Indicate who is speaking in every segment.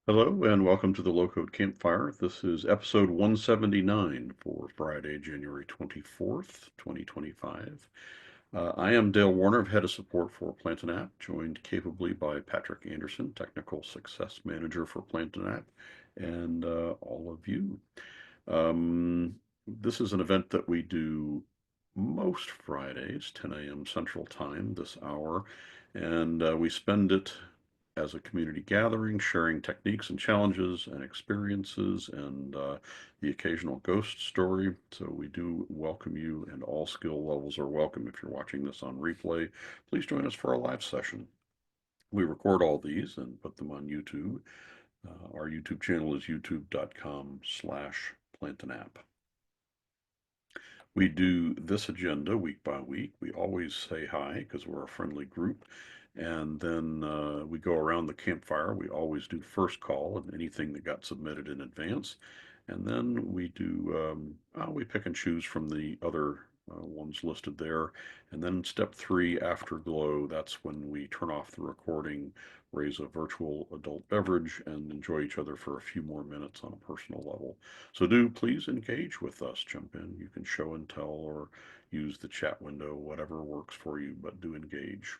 Speaker 1: Hello and welcome to the Low Code Campfire. This is episode 179 for Friday, January 24th, 2025. I am Dale Warner, Head of Support for Plantain App, joined capably by Patrick Anderson, Technical Success Manager for Plantain App, and all of you. This is an event that we do most Fridays, 10 a.m. Central Time, this hour, and we spend it as a community gathering, sharing techniques and challenges and experiences and the occasional ghost story. So we do welcome you, and all skill levels are welcome. If you're watching this on replay, please join us for a live session. We record all these and put them on YouTube. Our YouTube channel is youtube.com/plantainapp. We do this agenda week by week. We always say hi because we're a friendly group. And then we go around the campfire. We always do first call and anything that got submitted in advance. And then we we pick and choose from the other ones listed there. And then step 3 after glow, that's when we turn off the recording, raise a virtual adult beverage, and enjoy each other for a few more minutes on a personal level. So do please engage with us, jump in. You can show and tell or use the chat window, whatever works for you, but do engage.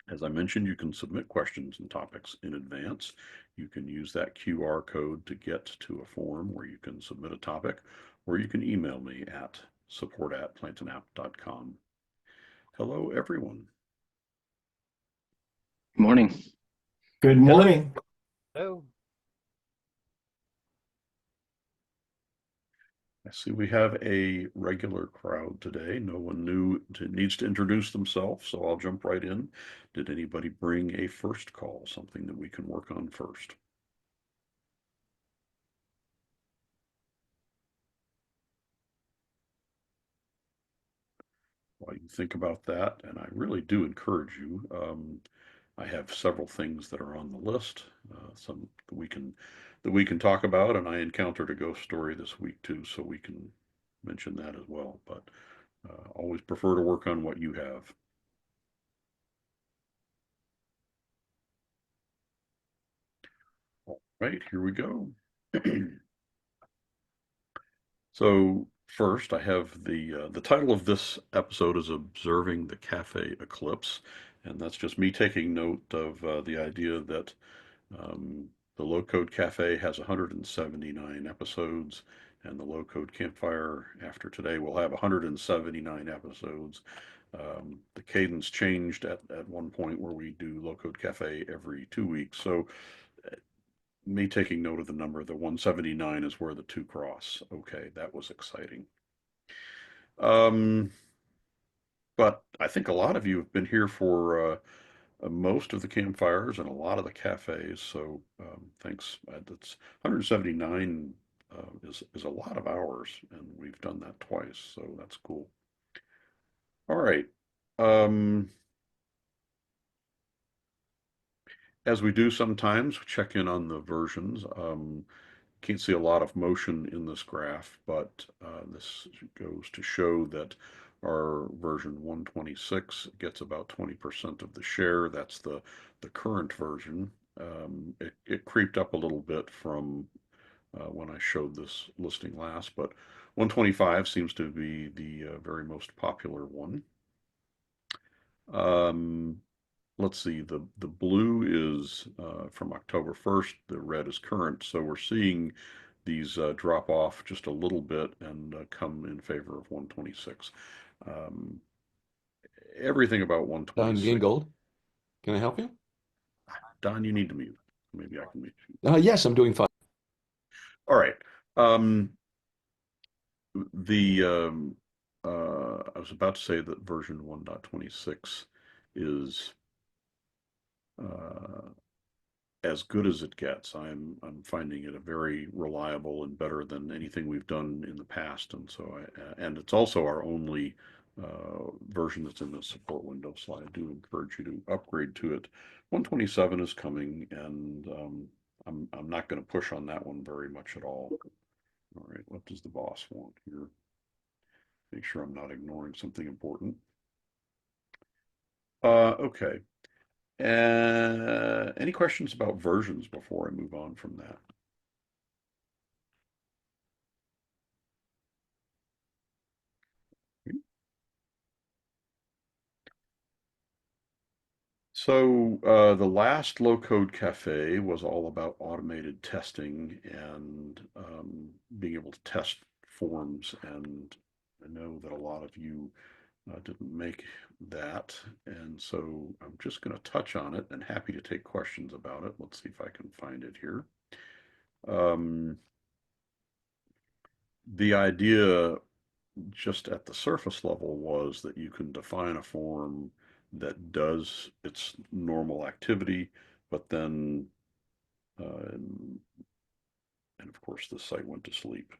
Speaker 1: As I mentioned, you can submit questions and topics in advance. You can use that QR code to get to a form where you can submit a topic, or you can email me at support@plantainapp.com. Hello, everyone.
Speaker 2: Morning.
Speaker 3: Good morning.
Speaker 4: Hello.
Speaker 1: I see we have a regular crowd today. No one needs to introduce themselves, so I'll jump right in. Did anybody bring a first call, something that we can work on first? While you think about that, and I really do encourage you, I have several things that are on the list, some that we can talk about, and I encountered a ghost story this week too, so we can mention that as well. But always prefer to work on what you have. All right, here we go. So first, I have the title of this episode is Observing the Café Eclipse, and that's just me taking note of the idea that the Low Code Cafe has 179 episodes, and the Low Code Campfire after today will have 179 episodes. The cadence changed at one point where we do Low Code Cafe every 2 weeks. So me taking note of the number, the 179 is where the two cross. Okay, that was exciting. Um, but I think a lot of you have been here for most of the campfires and a lot of the cafes. So thanks. That's 179 is a lot of hours, and we've done that twice. So that's cool. All right. Um, as we do sometimes, check in on the versions. Can't see a lot of motion in this graph, but this goes to show that our version 126 gets about 20% of the share. That's the current version. It creeped up a little bit from when I showed this listing last, but 125 seems to be the very most popular one. Um, let's see, the blue is from October 1st, the red is current, so we're seeing these drop off just a little bit and come in favor of 126. Um, everything about
Speaker 4: Don
Speaker 1: 126.
Speaker 4: Gingold, can I help you?
Speaker 1: Don, you need to mute. Maybe I can mute you.
Speaker 4: Yes, I'm doing fine.
Speaker 1: All right. Um, I was about to say that version 1.26 is uh, as good as it gets. I'm finding it a very reliable and better than anything we've done in the past, and so and it's also our only version that's in the support window. So I do encourage you to upgrade to it. 127 is coming, and I'm not going to push on that one very much at all. All right, what does the boss want here? Make sure I'm not ignoring something important. Okay. Any questions about versions before I move on from that? So the last Low Code Cafe was all about automated testing and being able to test forms. And I know that a lot of you didn't make that. And so I'm just going to touch on it and happy to take questions about it. Let's see if I can find it here. The idea just at the surface level was that you can define a form that does its normal activity, but then, and of course, the site went to sleep.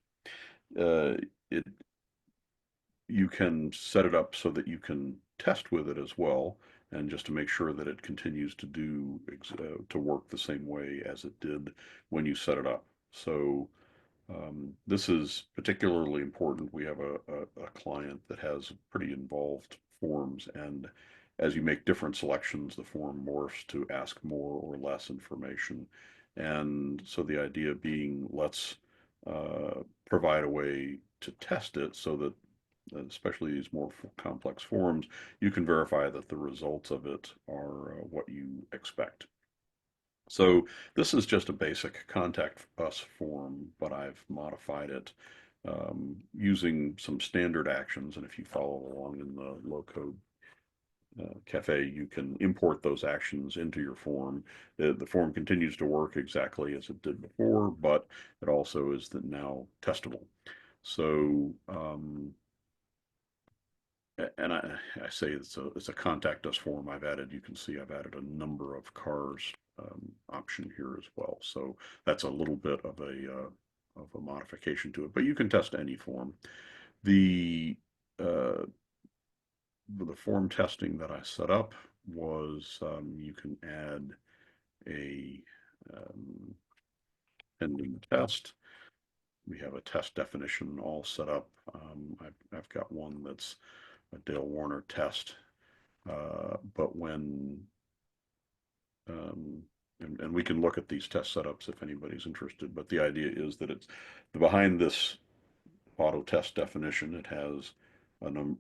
Speaker 1: It You can set it up so that you can test with it as well, and just to make sure that it continues to do to work the same way as it did when you set it up. So this is particularly important. We have a client that has pretty involved forms, and as you make different selections, the form morphs to ask more or less information. And so the idea being, let's provide a way to test it so that, especially these more complex forms, you can verify that the results of it are what you expect. So this is just a basic contact us form, but I've modified it using some standard actions. And if you follow along in the low code cafe, you can import those actions into your form. The form continues to work exactly as it did before, but it also is now testable. So and I say it's a contact us form I've added. You can see I've added a number of cars option here as well. So that's a little bit of a modification to it, but you can test any form. The uh, the form testing that I set up was you can add a pending test. We have a test definition all set up. I've got one that's a Dale Warner test. But when, um, and we can look at these test setups if anybody's interested, but the idea is that it's behind this auto test definition, it has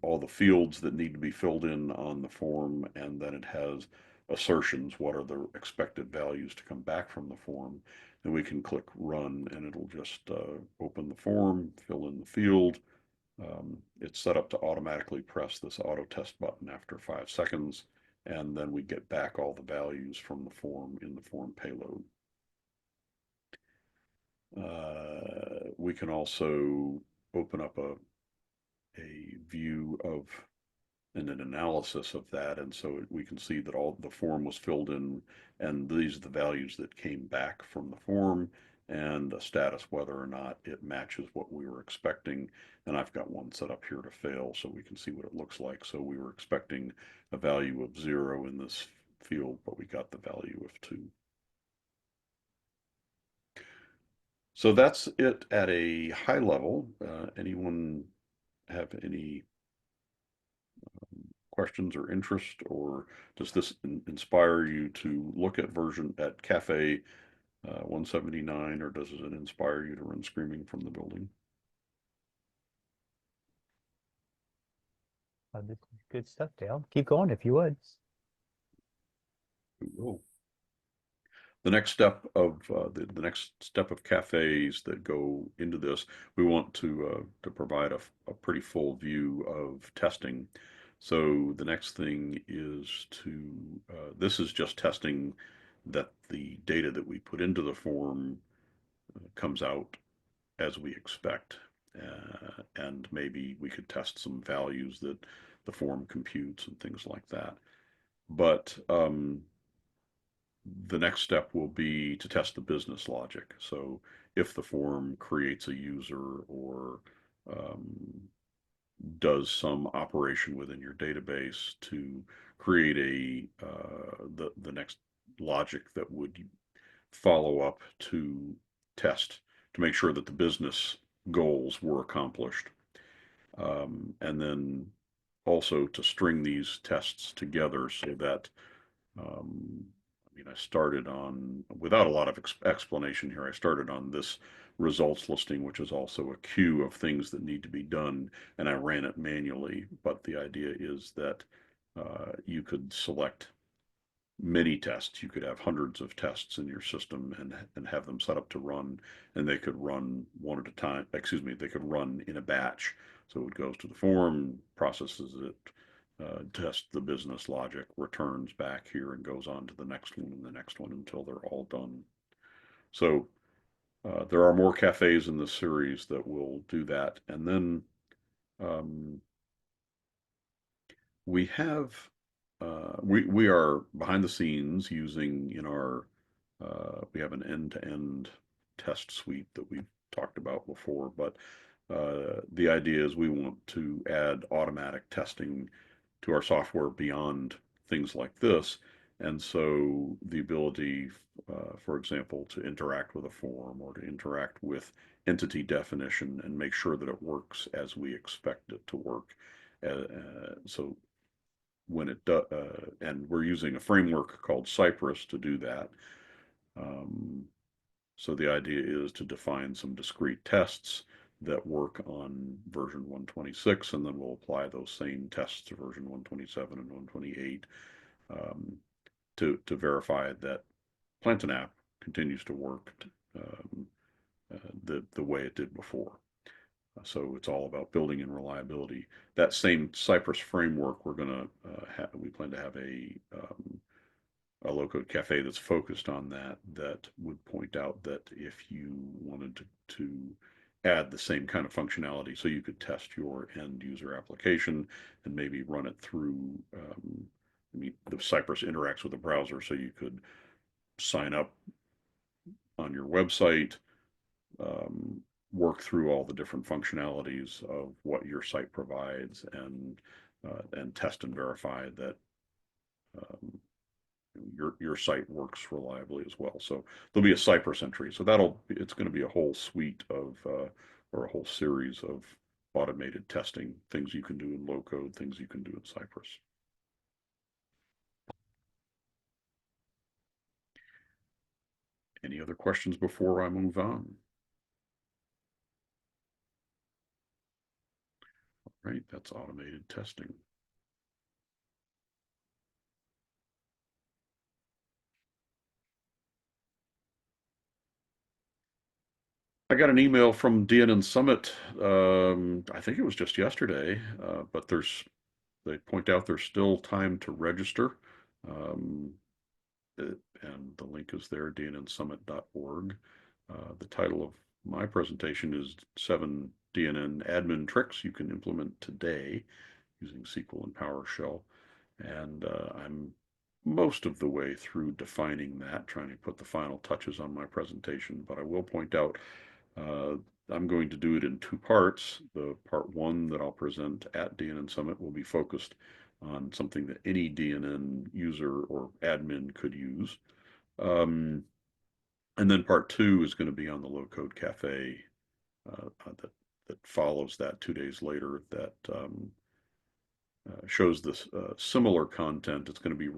Speaker 1: all the fields that need to be filled in on the form, and then it has assertions, what are the expected values to come back from the form. And we can click run and it'll just open the form, fill in the field. It's set up to automatically press this auto test button after 5 seconds, and then we get back all the values from the form in the form payload. We can also open up a view of and an analysis of that, and so we can see that all the form was filled in, and these are the values that came back from the form, and a status whether or not it matches what we were expecting. And I've got one set up here to fail so we can see what it looks like. So we were expecting a value of 0 in this field, but we got the value of 2. So that's it at a high level. Anyone have any questions or interest, or does this inspire you to look at Café 179, or does it inspire you to run screaming from the building?
Speaker 2: This is good stuff, Dale. Keep going if you would.
Speaker 1: We will. The next step of the next step of cafes that go into this, we want to provide a pretty full view of testing. So the next thing is to this is just testing that the data that we put into the form comes out as we expect. And maybe we could test some values that the form computes and things like that. But the next step will be to test the business logic. So if the form creates a user or does some operation within your database to create the next logic that would follow up to test to make sure that the business goals were accomplished. And then also to string these tests together so that I mean, I started on, without a lot of explanation here, I started on this results listing, which is also a queue of things that need to be done, and I ran it manually. But the idea is that you could select many tests. You could have hundreds of tests in your system and have them set up to run, and they could run one at a time. Excuse me, they could run in a batch. So it goes to the form, processes it, tests the business logic, returns back here, and goes on to the next one and the next one until they're all done. So there are more cafes in this series that will do that. And then we have we are behind the scenes using in our we have an end-to-end test suite that we've talked about before, but the idea is we want to add automatic testing to our software beyond things like this. And so the ability, for example, to interact with a form or to interact with entity definition and make sure that it works as we expect it to work. So when it does, and we're using a framework called Cypress to do that. So the idea is to define some discrete tests that work on version 126, and then we'll apply those same tests to version 127 and 128 to verify that Plantain app continues to work the way it did before. So it's all about building in reliability. That same Cypress framework, we plan to have a Low Code Cafe that's focused on that would point out that if you wanted to add the same kind of functionality, so you could test your end user application and maybe run it through, I mean, the Cypress interacts with the browser, so you could sign up on your website, work through all the different functionalities of what your site provides, and test and verify that your site works reliably as well. So there'll be a Cypress entry. So it's going to be a whole suite of or a whole series of automated testing, things you can do in low code, things you can do in Cypress. Any other questions before I move on? All right, that's automated testing. I got an email from DNN Summit. I think it was just yesterday, but they point out there's still time to register. And the link is there, dnnsummit.org. The title of my presentation is 7 DNN admin tricks you can implement today using SQL and PowerShell. And I'm most of the way through defining that, trying to put the final touches on my presentation. But I will point out I'm going to do it in two parts. The part one that I'll present at DNN Summit will be focused on something that any DNN user or admin could use. And then part two is going to be on the Low Code Cafe that follows that 2 days later, that shows this similar content. It's going to be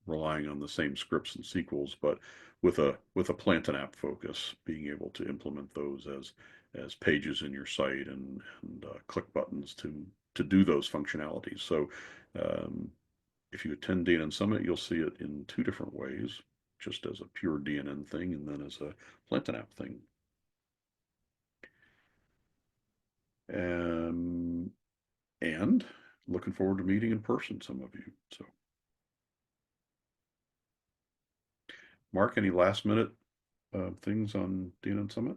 Speaker 1: relying on the same scripts and sequels, but with a Plantain app focus, being able to implement those as pages in your site and click buttons to do those functionalities. So if you attend DNN Summit, you'll see it in two different ways, just as a pure DNN thing and then as a Plantain app thing. And looking forward to meeting in person, some of you. So, Mark, any last minute things on DNN Summit?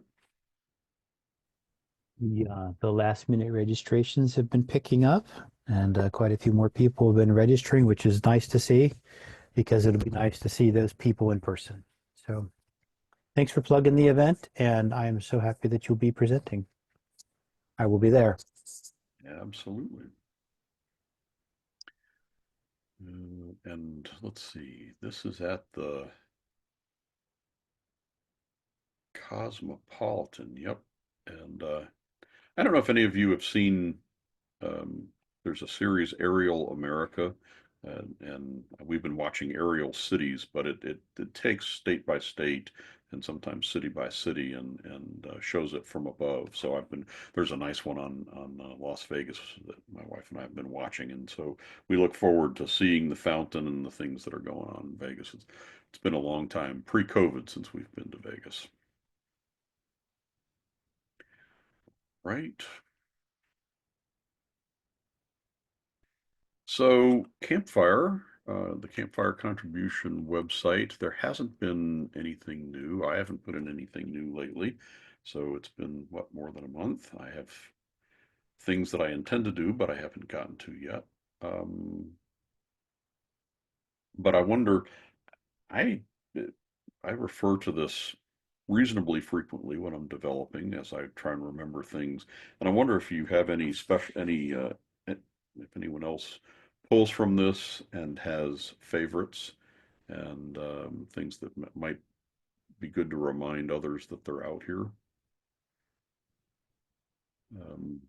Speaker 2: Yeah, the last minute registrations have been picking up, and quite a few more people have been registering, which is nice to see, because it'll be nice to see those people in person. So thanks for plugging the event, and I am so happy that you'll be presenting. I will be there.
Speaker 1: Absolutely. And let's see, this is at the Cosmopolitan. Yep. And I don't know if any of you have seen, there's a series, Aerial America, and we've been watching aerial cities, but it takes state by state and sometimes city by city and shows it from above. So there's a nice one on Las Vegas that my wife and I have been watching, and so we look forward to seeing the fountain and the things that are going on in Vegas. It's been a long time, pre-COVID, since we've been to Vegas. Right. So Campfire, the Campfire contribution website, there hasn't been anything new. I haven't put in anything new lately. So it's been, what, more than a month? I have things that I intend to do, but I haven't gotten to yet. But I wonder, I I refer to this reasonably frequently when I'm developing as I try and remember things. And I wonder if you have any if anyone else pulls from this and has favorites and things that might be good to remind others that they're out here. Um,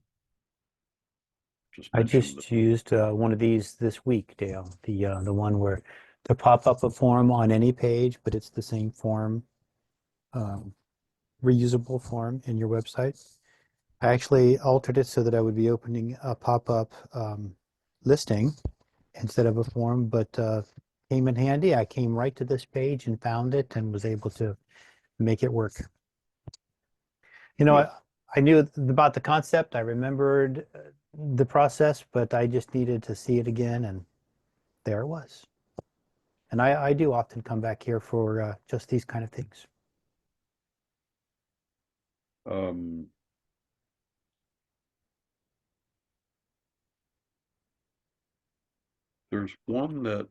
Speaker 1: just
Speaker 2: I
Speaker 1: mentioned that.
Speaker 2: just used one of these this week, Dale. The one where to pop up a form on any page, but it's the same form, um, reusable form in your website. I actually altered it so that I would be opening a pop-up listing instead of a form, but came in handy. I came right to this page and found it and was able to make it work. You know,
Speaker 1: Good.
Speaker 2: I knew about the concept. I remembered the process, but I just needed to see it again, and there it was. And I do often come back here for just these kind of things.
Speaker 1: Um, there's one that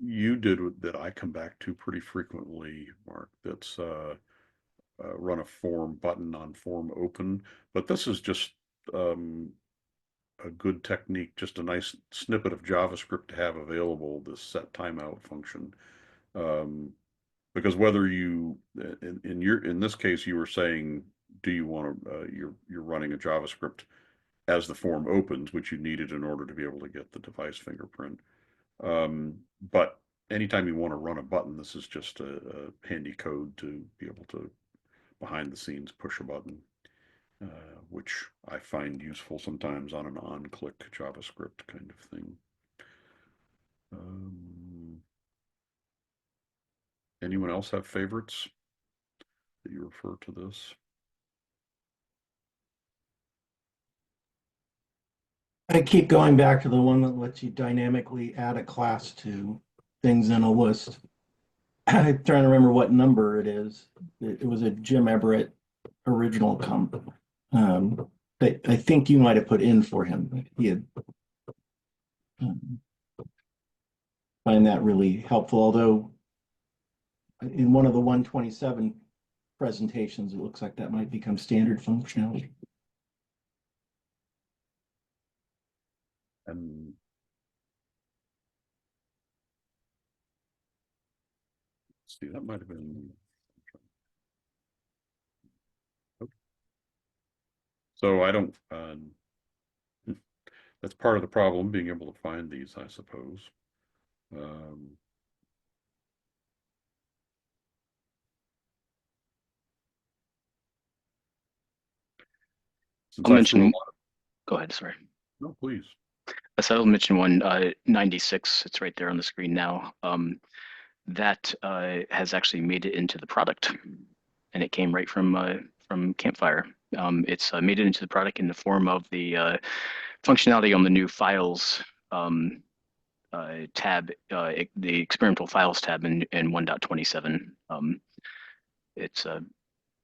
Speaker 1: you did that I come back to pretty frequently, Mark. That's run a form button on form open, but this is just um, a good technique, just a nice snippet of JavaScript to have available, this set timeout function. Um, because whether you in this case you were saying, do you want to you're running a JavaScript as the form opens, which you needed in order to be able to get the device fingerprint. But anytime you want to run a button, this is just a handy code to be able to behind the scenes push a button, which I find useful sometimes on an on-click JavaScript kind of thing. Anyone else have favorites that you refer to this?
Speaker 3: I keep going back to the one that lets you dynamically add a class to things in a list. I'm trying to remember what number it is. It was a Jim Everett original I think you might have put in for him. He had find that really helpful. Although in one of the 127 presentations, it looks like that might become standard functionality.
Speaker 1: And see, that might have been. So I don't. That's part of the problem, being able to find these, I suppose. Since
Speaker 5: I'll
Speaker 1: I threw a
Speaker 5: mention,
Speaker 1: lot of,
Speaker 5: go ahead, sorry.
Speaker 1: no, please.
Speaker 5: So I'll mention one, 96, it's right there on the screen now. That has actually made it into the product, and it came right from Campfire. It's made it into the product in the form of the functionality on the new files tab, the experimental files tab in 1.27. It's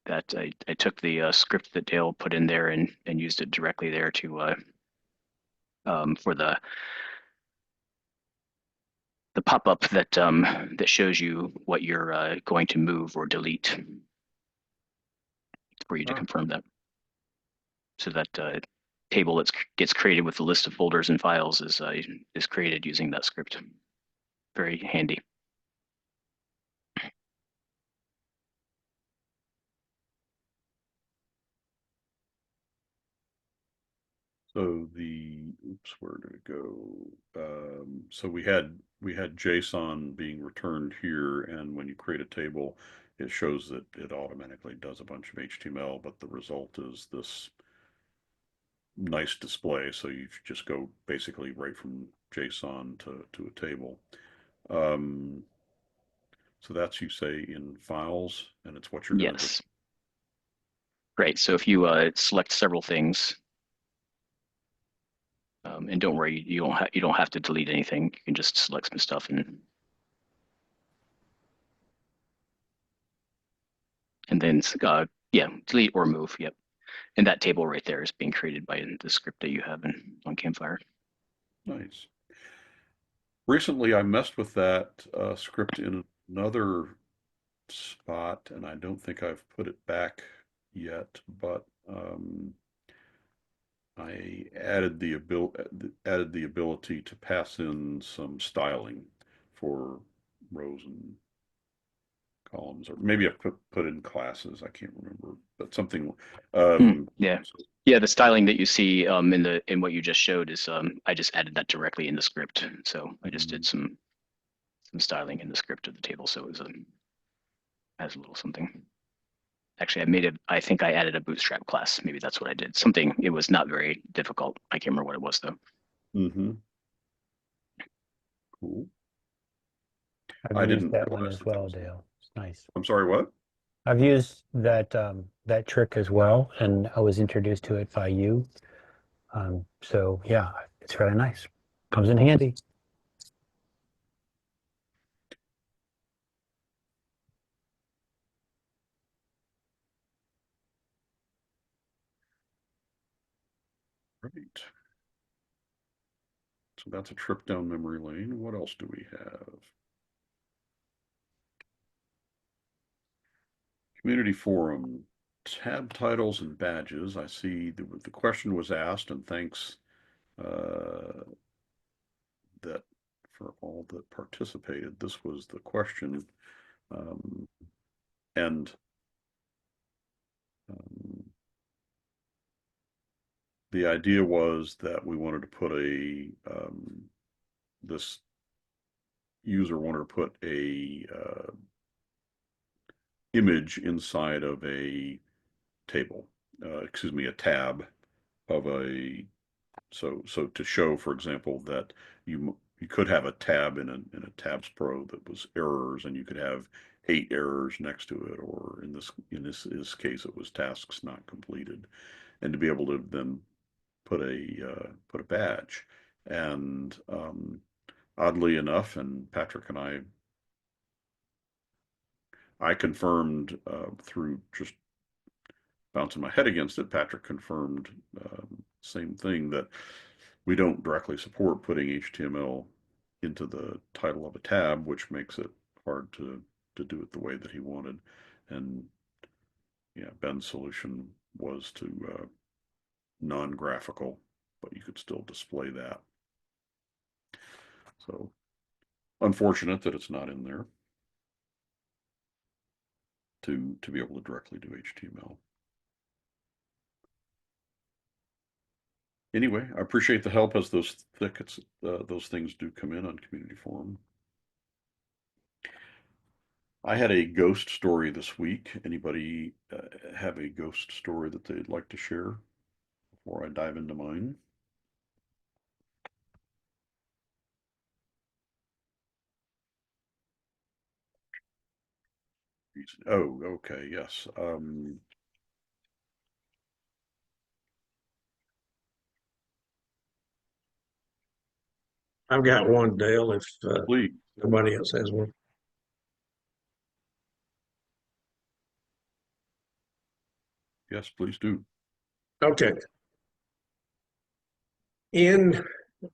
Speaker 5: that I took the script that Dale put in there and used it directly there to for the pop-up that that shows you what you're going to move or delete for you to confirm that. So that table that gets created with the list of folders and files is created using that script. Very handy.
Speaker 1: So oops, where did it go? So we had JSON being returned here, and when you create a table, it shows that it automatically does a bunch of HTML, but the result is this nice display. So you just go basically right from JSON to a table. So that's, you say, in files, and it's what you're going to do.
Speaker 5: Yes. Great. So if you select several things, and don't worry, you don't have to delete anything. You can just select some stuff and then yeah, delete or move. Yep. And that table right there is being created by the script that you have on Campfire.
Speaker 1: Nice. Recently, I messed with that script in another spot, and I don't think I've put it back yet, but I added the ability to pass in some styling for rows and columns, or maybe I put in classes. I can't remember, but something.
Speaker 5: Yeah. Yeah, the styling that you see in what you just showed is I just added that directly in the script. So I just did some styling in the script of the table, so it was has a little something. Actually, I think I added a bootstrap class. Maybe that's what I did. Something, it was not very difficult. I can't remember what it was though.
Speaker 1: Mm-hmm. Cool.
Speaker 2: I've
Speaker 1: I
Speaker 2: used
Speaker 1: didn't
Speaker 2: that one
Speaker 1: realize
Speaker 2: as
Speaker 1: that
Speaker 2: well,
Speaker 1: was.
Speaker 2: Dale. It's nice.
Speaker 1: I'm sorry, what?
Speaker 2: I've used that that trick as well, and I was introduced to it by you. So yeah, it's really nice. Comes in handy.
Speaker 1: Right. So that's a trip down memory lane. What else do we have? Community forum, tab titles and badges. I see the question was asked, and thanks that for all that participated. This was the question, and the idea was that we wanted to put this user wanted to put a image inside of a table, excuse me, a tab of a, so to show, for example, that you could have a tab in a tabs pro that was errors, and you could have 8 errors next to it, or in this case it was tasks not completed, and to be able to then put a badge. And oddly enough, and Patrick and I confirmed through just bouncing my head against it, Patrick confirmed same thing, that we don't directly support putting HTML into the title of a tab, which makes it hard to do it the way that he wanted. And yeah, Ben's solution was to non-graphical, but you could still display that. So unfortunate that it's not in there to be able to directly do HTML. Anyway, I appreciate the help as those things do come in on community forum. I had a ghost story this week. Anybody have a ghost story that they'd like to share before I dive into mine? Oh, okay, yes.
Speaker 6: I've got one, Dale, if
Speaker 1: Please.
Speaker 6: nobody else has one.
Speaker 1: Yes, please do.
Speaker 6: Okay. In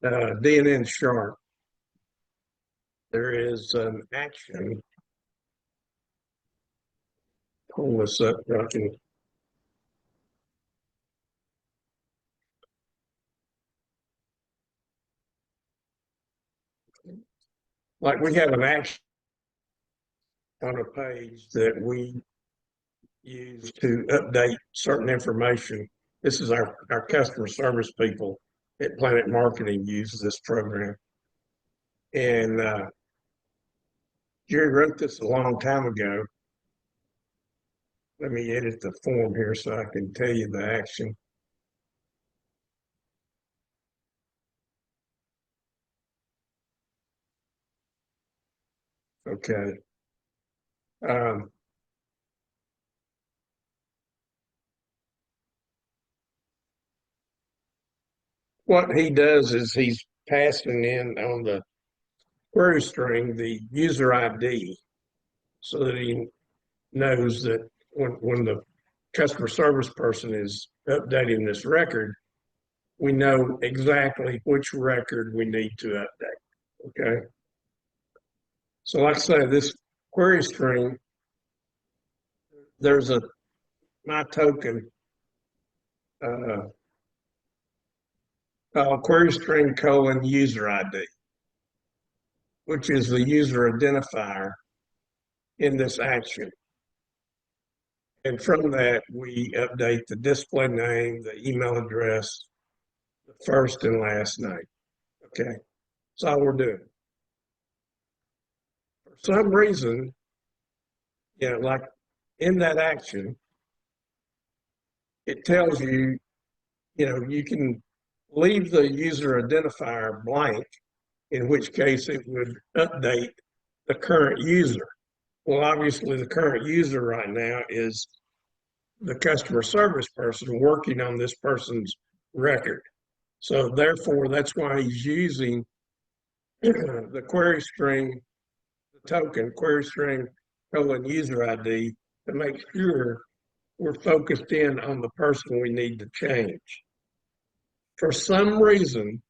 Speaker 6: DNN Sharp, there is an action. Pull this up. I can, like we have an action on a page that we use to update certain information This is our customer service people at Planet Marketing uses this program. And Jerry wrote this a long time ago. Let me edit the form here so I can tell you the action. Okay. What he does is he's passing in on the query string the user ID so that he knows that when the customer service person is updating this record, we know exactly which record we need to update. Okay. So like I say, this query string, there's a my token query string colon user ID, which is the user identifier in this action. And from that, we update the display name, the email address, the first and last name. Okay, that's all we're doing. For some reason, like in that action, it tells you, you can leave the user identifier blank, in which case it would update the current user. Well, obviously, the current user right now is the customer service person working on this person's record. So therefore, that's why he's using the query string, the token, query string colon user ID to make sure we're focused in on the person we need to change. For some reason,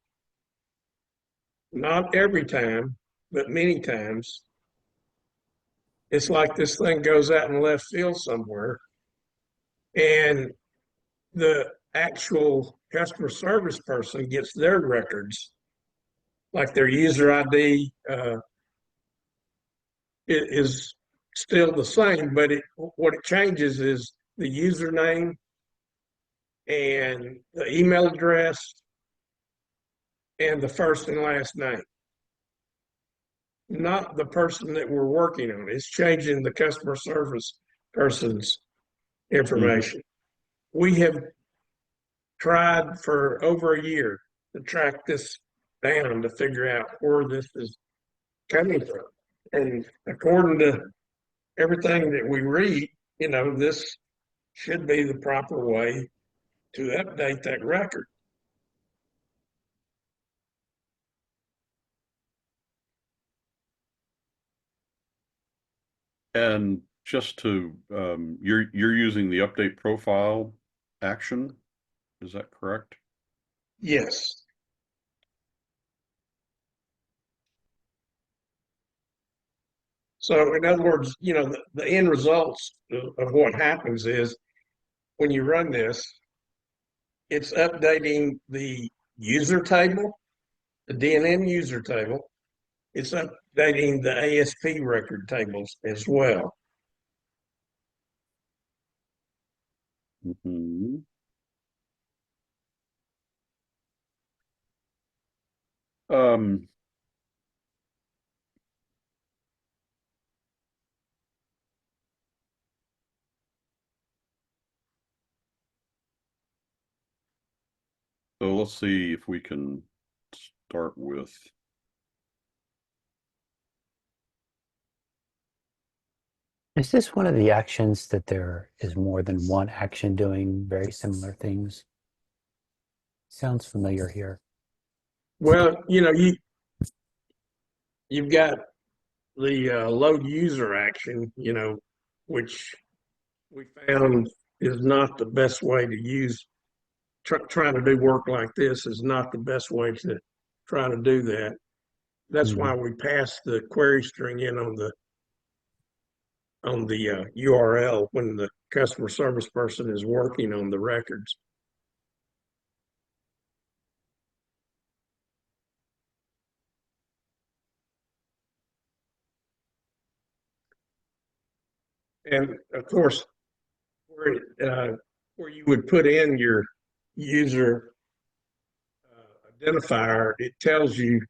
Speaker 6: not every time, but many times, it's like this thing goes out in left field somewhere, and the actual customer service person gets their records, like their user ID is still the same, but what it changes is the username and the email address and the first and last name. Not the person that we're working on. It's changing the customer service person's information. We have tried for over a year to track this down to figure out where this is coming from. And according to everything that we read, this should be the proper way to update that record.
Speaker 1: And just to, you're using the update profile action, is that correct?
Speaker 6: Yes. So in other words, the end results of what happens is when you run this, it's updating the user table, the DNN user table. It's updating the ASP record tables as well.
Speaker 1: Mm-hmm. So let's see if we can start with.
Speaker 2: Is this one of the actions that there is more than one action doing very similar things? Sounds familiar here.
Speaker 6: Well, you've got the load user action, which we found is not the best way to use. Trying to do work like this is not the best way to try to do that. That's why we pass the query string in on the URL when the customer service person is working on the records. And of course, where you would put in your user identifier, it tells you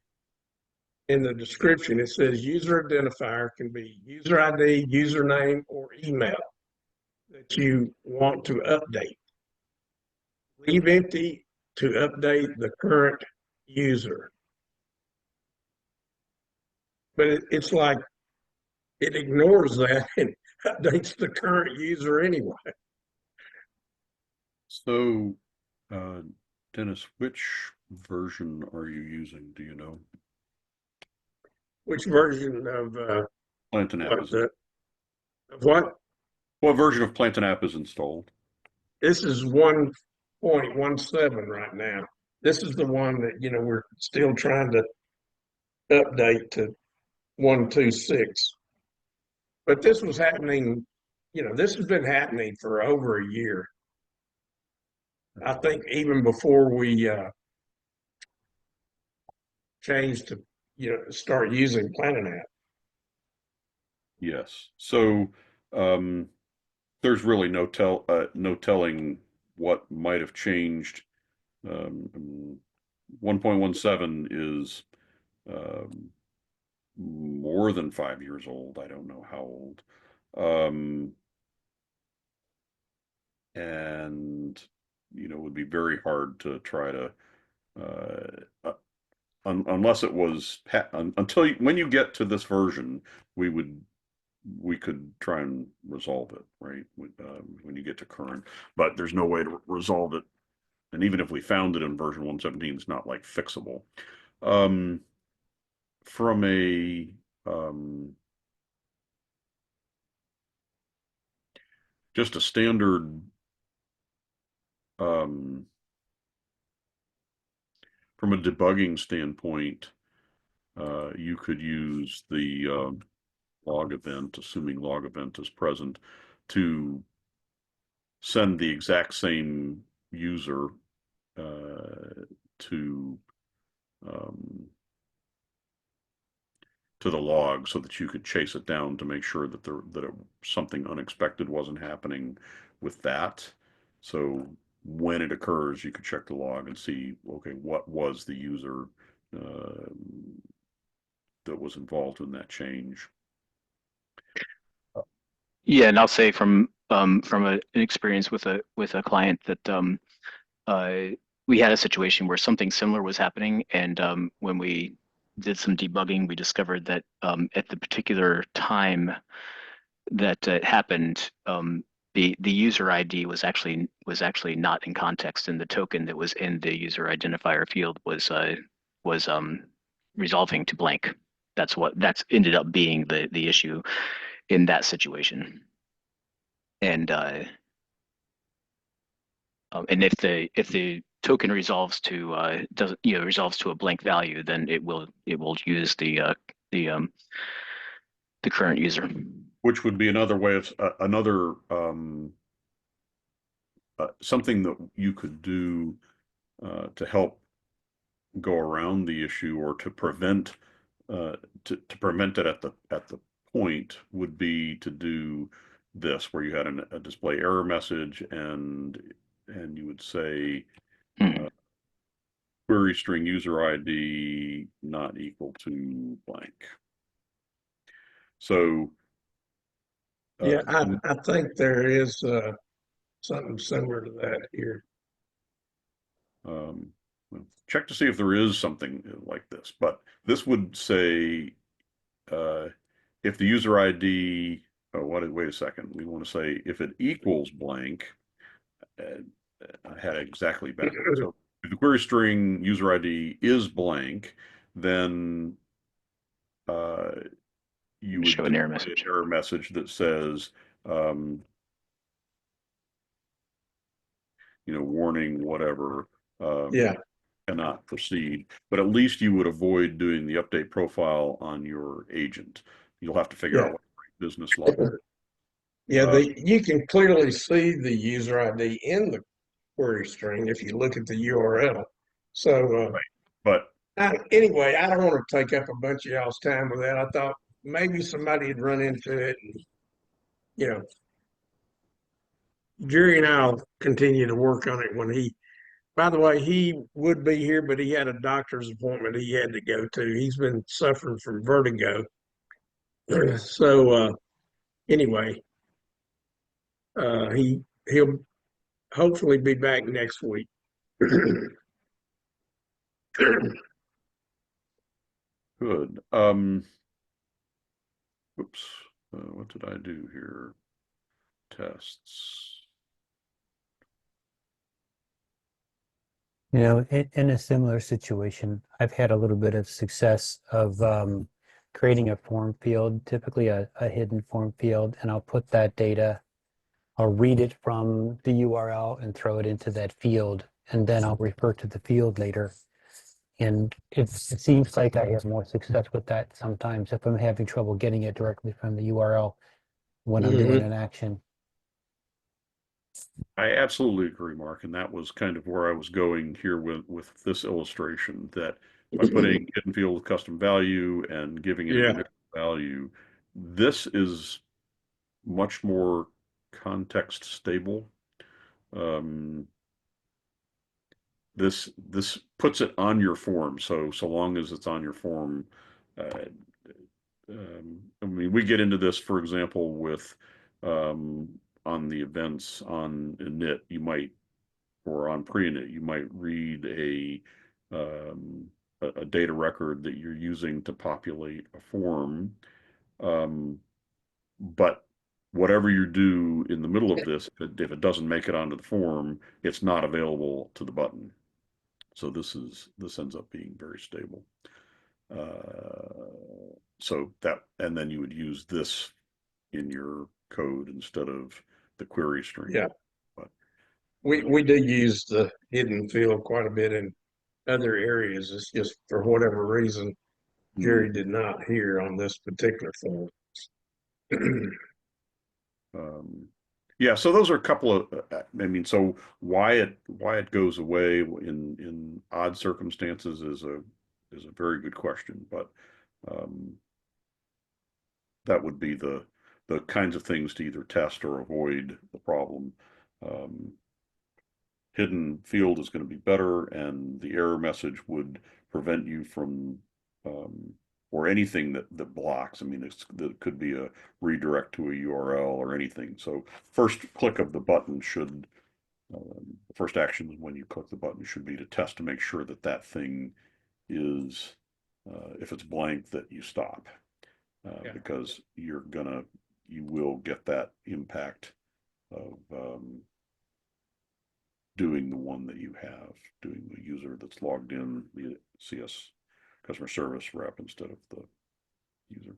Speaker 6: in the description, it says user identifier can be user ID, username, or email that you want to update. Leave empty to update the current user. But it's like it ignores that and updates the current user anyway.
Speaker 1: So, Dennis, which version are you using? Do you know?
Speaker 6: Which version of
Speaker 1: Plantain app is
Speaker 6: of what?
Speaker 1: what version of Plantain app is installed?
Speaker 6: This is 1.17 right now. This is the one that we're still trying to update to 1.26. But this was happening, this has been happening for over a year. I think even before we changed to start using Plantain app.
Speaker 1: Yes. So, there's really no telling what might have changed. 1.17 is more than 5 years old. I don't know how old. And it would be very hard to try to unless it was when you get to this version, we could try and resolve it, right? When you get to current, but there's no way to resolve it. And even if we found it in version 117, it's not like fixable. From a just a standard from a debugging standpoint, you could use the log event, assuming log event is present, to send the exact same user to the log so that you could chase it down to make sure that something unexpected wasn't happening with that. So when it occurs, you could check the log and see, okay, what was the user that was involved in that change.
Speaker 5: Yeah, and I'll say from an experience with a client that we had a situation where something similar was happening, and when we did some debugging, we discovered that at the particular time that it happened, the user ID was actually not in context, and the token that was in the user identifier field was resolving to blank. That's ended up being the issue in that situation. And if the token resolves to resolves to a blank value, then it will use the current user.
Speaker 1: Which would be another way of something that you could do to help go around the issue or to prevent it at the point would be to do this, where you had a display error message and you would say query string user ID not equal to blank. So
Speaker 6: yeah, I think there is something similar to that here.
Speaker 1: Check to see if there is something like this, but this would say if the user ID, wait a second, we want to say if it equals blank, I had it exactly backwards. So if the query string user ID is blank, then you would
Speaker 5: show an error
Speaker 1: message that says, warning, whatever.
Speaker 6: Yeah.
Speaker 1: Cannot proceed, but at least you would avoid doing the update profile on your agent. You'll have to figure out what business level.
Speaker 6: Yeah, you can clearly see the user ID in the query string if you look at the URL. So,
Speaker 1: right. But
Speaker 6: anyway, I don't want to take up a bunch of y'all's time with that. I thought maybe somebody had run into it, and Jerry and I'll continue to work on it when he by the way, he would be here, but he had a doctor's appointment he had to go to. He's been suffering from vertigo. So anyway, he'll hopefully be back next week.
Speaker 1: Good. Oops. What did I do here? Tests.
Speaker 2: You know, in a similar situation, I've had a little bit of success of creating a form field, typically a hidden form field, and I'll put that data, I'll read it from the URL and throw it into that field, and then I'll refer to the field later. And it seems like I have more success with that sometimes if I'm having trouble getting it directly from the URL when I'm doing an action.
Speaker 1: I absolutely agree, Mark, and that was kind of where I was going here with this illustration, that by putting hidden field with custom value and giving it an
Speaker 6: Yeah.
Speaker 1: initial value, this is much more context stable. This puts it on your form, so long as it's on your form. I mean, we get into this, for example, with on the events on init, you might, or on pre-init, you might read a data record that you're using to populate a form. But whatever you do in the middle of this, if it doesn't make it onto the form, it's not available to the button. So this ends up being very stable. So that, and then you would use this in your code instead of the query string.
Speaker 6: Yeah.
Speaker 1: But
Speaker 6: We do use the hidden field quite a bit in other areas. It's just for whatever reason, Jerry did not hear on this particular form.
Speaker 1: Yeah, so those are a couple of, I mean, so why it goes away in odd circumstances is a very good question, but that would be the kinds of things to either test or avoid the problem. Hidden field is going to be better, and the error message would prevent you from or anything that blocks. I mean, that could be a redirect to a URL or anything. So first click of the button should, the first action when you click the button should be to test to make sure that that thing is, if it's blank, that you stop, because you will get that impact of doing the one that you have, doing the user that's logged in, the CS customer service rep instead of the user.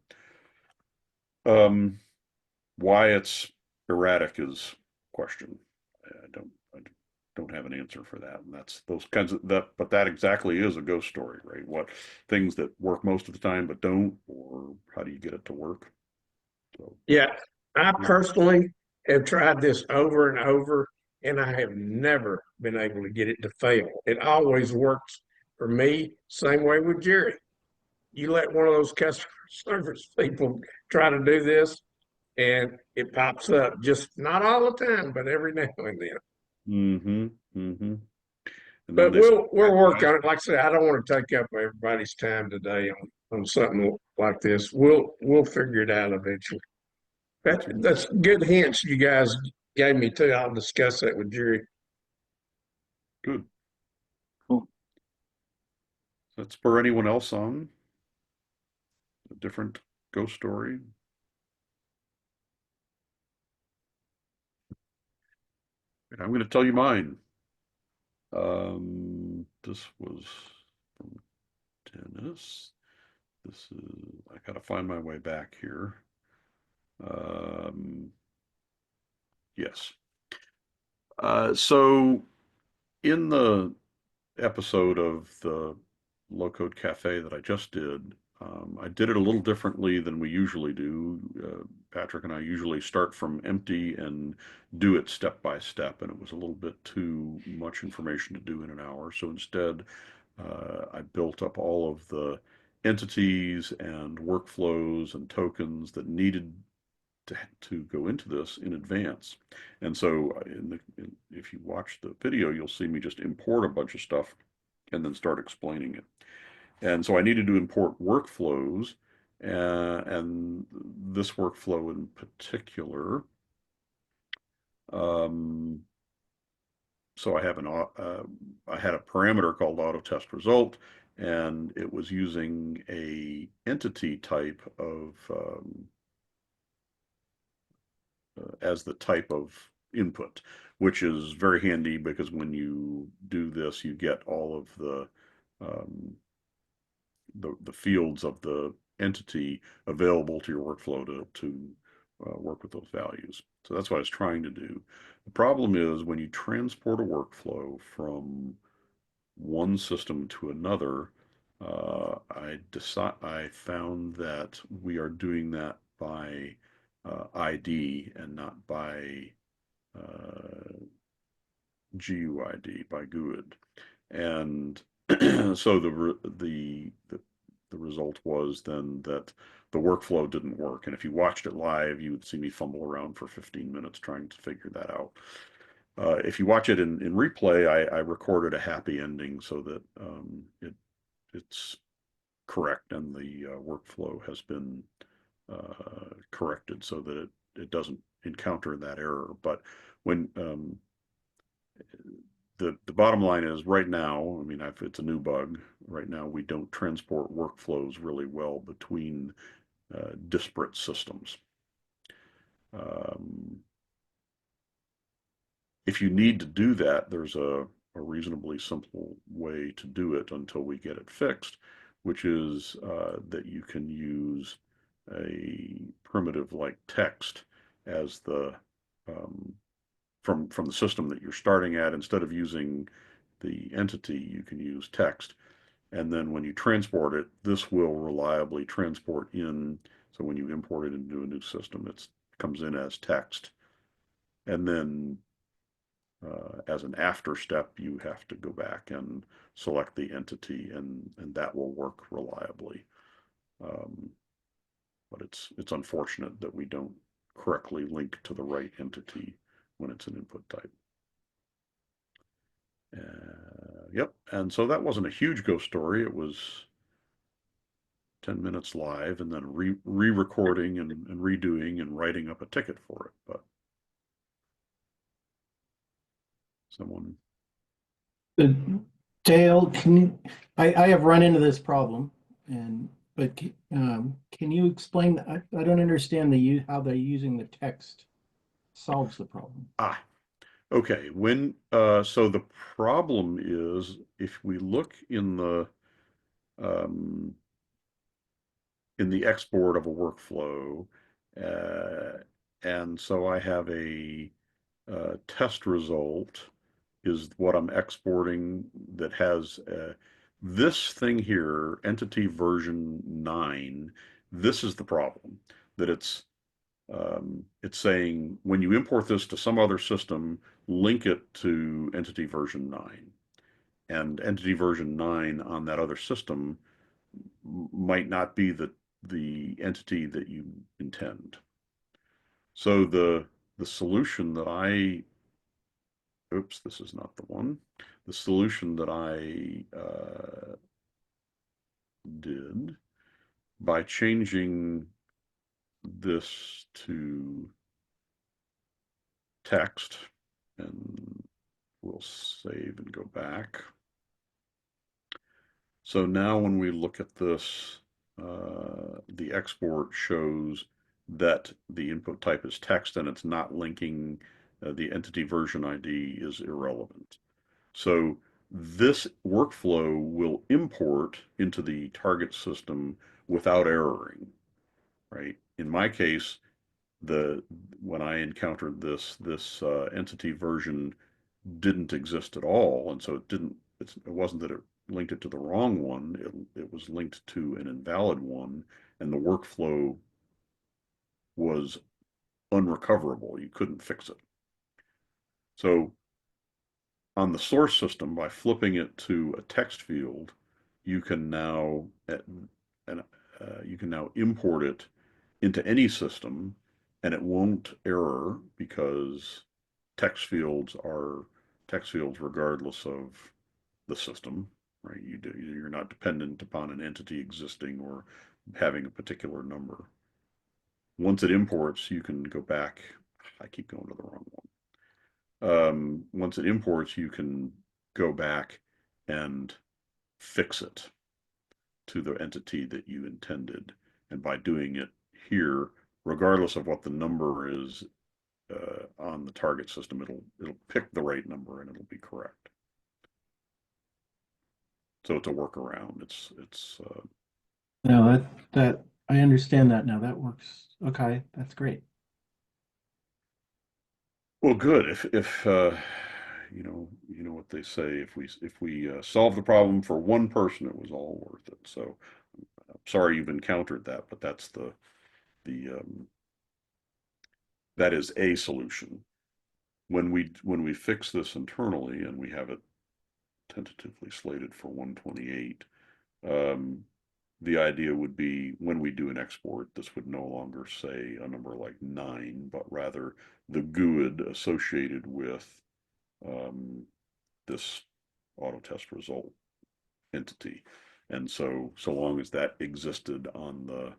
Speaker 1: Why it's erratic is question. I don't have an answer for that, and that's those kinds of that. But that exactly is a ghost story, right? What things that work most of the time but don't, or how do you get it to work? So
Speaker 6: Yeah, I personally have tried this over and over, and I have never been able to get it to fail. It always works for me. Same way with Jerry. You let one of those customer service people try to do this, and it pops up. Just not all the time, but every now and then.
Speaker 1: And
Speaker 6: But
Speaker 1: then
Speaker 6: we'll work on it. Like I said, I don't want to take up everybody's time today on something like this. We'll figure it out eventually. That's good hints you guys gave me too. I'll discuss that with Jerry.
Speaker 1: Good.
Speaker 5: Cool.
Speaker 1: Does that spur anyone else on a different ghost story? And I'm going to tell you mine. This was from Dennis. This is, I got to find my way back here. Yes. So in the episode of the Low Code Cafe that I just did, I did it a little differently than we usually do. Patrick and I usually start from empty and do it step by step, and it was a little bit too much information to do in an hour. So instead, I built up all of the entities and workflows and tokens that needed to go into this in advance. And so if you watch the video, you'll see me just import a bunch of stuff and then start explaining it. And so I needed to import workflows, and this workflow in particular. So I have I had a parameter called auto test result, and it was using a entity type of as the type of input, which is very handy because when you do this, you get all of um, the fields of the entity available to your workflow to work with those values. So that's what I was trying to do. The problem is when you transport a workflow from one system to another, I found that we are doing that by ID and not by GUID, by GUID. And so the result was then that the workflow didn't work. And if you watched it live, you would see me fumble around for 15 minutes trying to figure that out. If you watch it in replay, I recorded a happy ending so that it's correct and the workflow has been corrected so that it doesn't encounter that error. But when the bottom line is right now, I mean, if it's a new bug, right now we don't transport workflows really well between disparate systems. If you need to do that, there's a reasonably simple way to do it until we get it fixed, which is that you can use a primitive like text as the from the system that you're starting at. Instead of using the entity, you can use text. And then when you transport it, this will reliably transport in. So when you import it into a new system, it comes in as text. And then as an after step, you have to go back and select the entity, and that will work reliably. But it's unfortunate that we don't correctly link to the right entity when it's an input type. Yep, and so that wasn't a huge ghost story. It was 10 minutes live and then re-recording and redoing and writing up a ticket for it. But someone.
Speaker 3: Dale, I have run into this problem, but can you explain? I don't understand how they're using the text solves the problem.
Speaker 1: Okay. So the problem is if we look in the export of a workflow, and so I have a test result is what I'm exporting that has this thing here, entity version 9. This is the problem, that it's saying when you import this to some other system, link it to entity version 9. And entity version 9 on that other system might not be the entity that you intend. So the solution that oops, this is not the one. The solution that I did by changing this to text, and we'll save and go back. So now when we look at this, the export shows that the input type is text and it's not linking the entity version ID is irrelevant. So this workflow will import into the target system without erroring, right? In my case, when I encountered this entity version didn't exist at all, and so it wasn't that it linked it to the wrong one, it was linked to an invalid one, and the workflow was unrecoverable. You couldn't fix it. So on the source system, by flipping it to a text field, you can now import it into any system, and it won't error because text fields are text fields regardless of the system, right? You're not dependent upon an entity existing or having a particular number. Once it imports, you can go back. I keep going to the wrong one. Once it imports, you can go back and fix it to the entity that you intended. And by doing it here, regardless of what the number is on the target system, it'll pick the right number and it'll be correct. So it's a workaround.
Speaker 3: No, that I understand that now. That works. Okay, that's great.
Speaker 1: Well, good. If you know what they say. If we solve the problem for one person, it was all worth it. So I'm sorry you've encountered that, but that's the that is a solution. When we fix this internally and we have it tentatively slated for 128, the idea would be when we do an export, this would no longer say a number like 9, but rather the GUID associated with this auto test result entity. And so long as that existed on the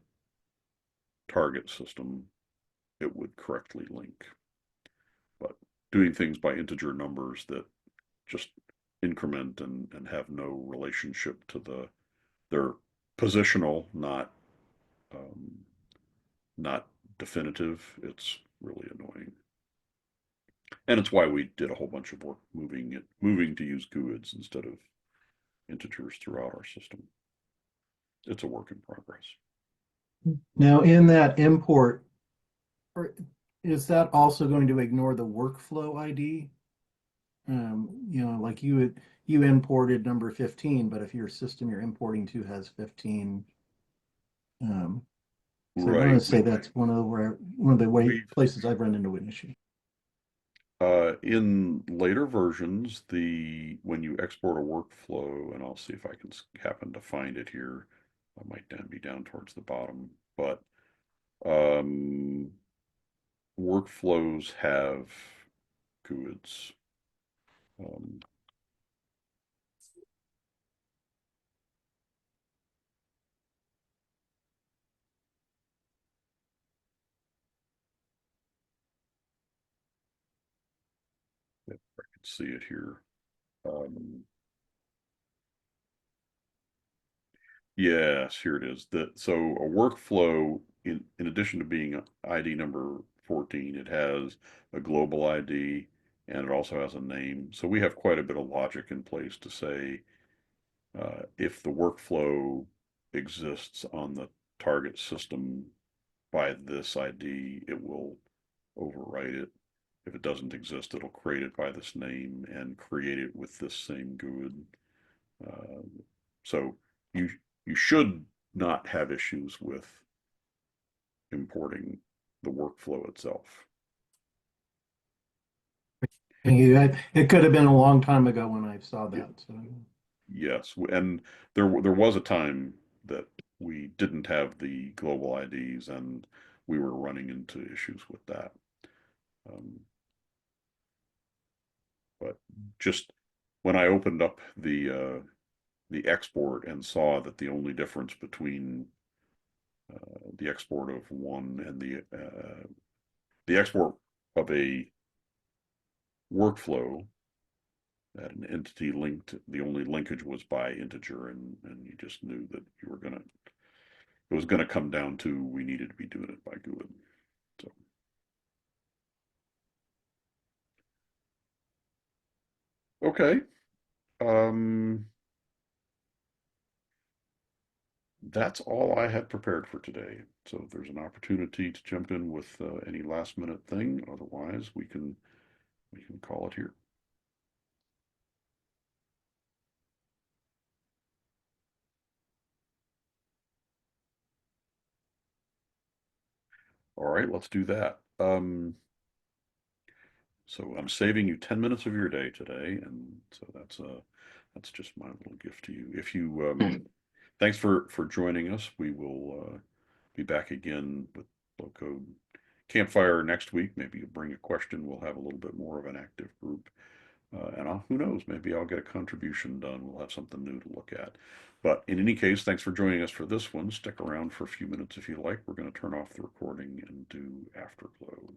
Speaker 1: target system, it would correctly link. But doing things by integer numbers that just increment and have no relationship to they're positional, not definitive. It's really annoying. And it's why we did a whole bunch of work moving to use GUIDs instead of integers throughout our system. It's a work in progress.
Speaker 3: Now, in that import, is that also going to ignore the workflow ID? Like you imported number 15, but if your system you're importing to has 15, so I want to say that's one of the places I've run into an issue.
Speaker 1: In later versions, when you export a workflow, and I'll see if I can happen to find it here. I might be down towards the bottom, but workflows have GUIDs. If I can see it here. Yes, here it is. So a workflow, in addition to being ID number 14, it has a global ID and it also has a name. So we have quite a bit of logic in place to say if the workflow exists on the target system by this ID, it will overwrite it. If it doesn't exist, it'll create it by this name and create it with this same GUID. So you should not have issues with importing the workflow itself.
Speaker 3: It could have been a long time ago when I saw that. So.
Speaker 1: Yes, and there was a time that we didn't have the global IDs, and we were running into issues with that. But just when I opened up the export and saw that the only difference between the export of one and the export of a workflow that an entity linked, the only linkage was by integer, and you just knew that it was gonna come down to we needed to be doing it by GUID. So okay. That's all I had prepared for today. So if there's an opportunity to jump in with any last minute thing, otherwise we can call it here. All right, let's do that. So I'm saving you 10 minutes of your day today, and so that's just my little gift to you. If you thanks for joining us. We will be back again with Low Code Campfire next week. Maybe you bring a question. We'll have a little bit more of an active group. Who knows, maybe I'll get a contribution done. We'll have something new to look at. But in any case, thanks for joining us for this one. Stick around for a few minutes if you like. We're going to turn off the recording and do Afterglow.